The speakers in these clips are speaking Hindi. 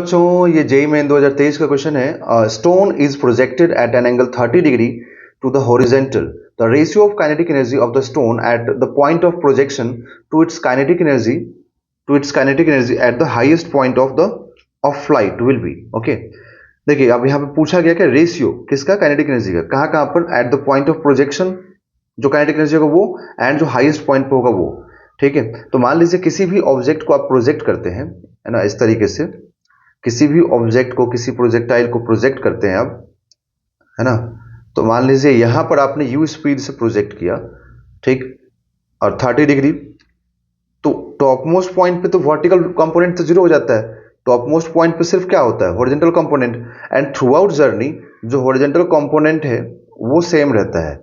बच्चों ये जेईई मेन 2023 का क्वेश्चन है। Stone is projected at an angle 30 degree to the horizontal. The ratio of kinetic energy of the stone at the point of projection to its kinetic energy at the highest point of flight will be. Okay, देखिए अब यहाँ पे पूछा गया कि रेशियो किसका, काइनेटिक एनर्जी का, कहाँ पर, eight the point of projection जो काइनेटिक एनर्जी होगा वो, एंड जो हाईएस्ट पॉइंट पे होगा वो। ठीक है, तो मान लीजिए किसी भी ऑब्जेक्ट को आप प्रोजेक्ट करते हैं, है ना, इस तरीके से किसी भी ऑब्जेक्ट को, किसी प्रोजेक्टाइल को प्रोजेक्ट करते हैं आप, है ना, तो मान लीजिए यहां पर आपने यू स्पीड से प्रोजेक्ट किया, ठीक, और 30 डिग्री, तो टॉप मोस्ट पॉइंट पे तो वर्टिकल कंपोनेंट तो जीरो हो जाता है, टॉप मोस्ट पॉइंट पे सिर्फ क्या होता है, horizontal component, and through out journey जो हॉरिजॉन्टल कंपोनेंट है वो सेम रहता है।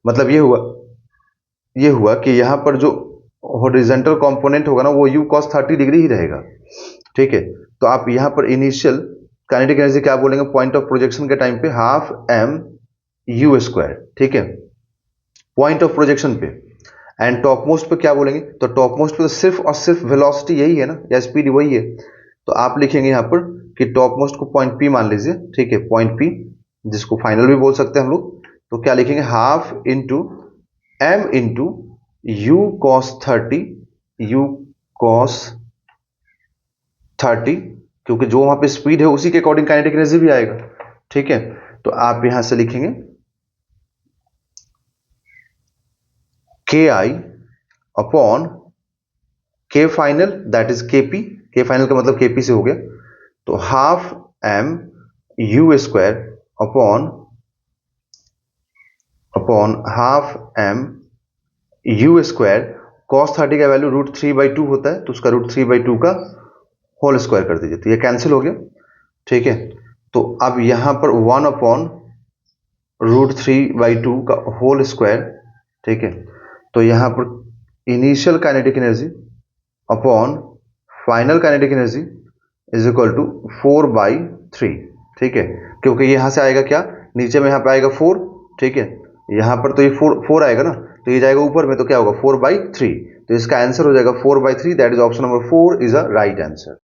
मतलब ये हुआ कि यहां पर जो हॉरिजॉन्टल कंपोनेंट होगा ना वो u cos 30 डिग्री ही रहेगा। ठीक है, तो आप यहां पर इनिशियल काइनेटिक एनर्जी क्या बोलेंगे, पॉइंट ऑफ प्रोजेक्शन के टाइम पे हाफ m u स्क्वायर। ठीक है, पॉइंट ऑफ प्रोजेक्शन पे, एंड टॉप मोस्ट पे क्या बोलेंगे, तो टॉप मोस्ट पे तो सिर्फ और सिर्फ वेलोसिटी यही है ना, या स्पीड वही है, तो आप लिखेंगे यहां पर कि टॉप मोस्ट को पॉइंट p मान लीजिए। ठीक है, पॉइंट p जिसको फाइनल भी बोल सकते हैं हम लोग, तो क्या लिखेंगे, half into m into u cos 30, क्योंकि जो वहां पे स्पीड है उसी के अकॉर्डिंग काइनेटिक एनर्जी भी आएगा। ठीक है, तो आप यहां से लिखेंगे KI upon K final, that is KP, K final का मतलब KP से हो गया, तो half m u square upon half m u square, cos 30 का वैल्यू √3/2 होता है, तो उसका √3/2 का होल स्क्वायर कर दीजिए, तो ये कैंसिल हो गया। ठीक है, तो अब यहां पर 1 अपॉन √3/2 का होल स्क्वायर। ठीक है, तो यहां पर initial kinetic energy upon final kinetic energy is equal to 4/3। ठीक है, क्योंकि यहां से आएगा क्या, नीचे में यहां पे आएगा 4। ठीक है, यहां पर तो ये 4 आएगा ना, तो ये जाएगा ऊपर में, तो क्या होगा 4/3, तो इसका आंसर हो जाएगा 4/3। That is option number 4 is a right answer.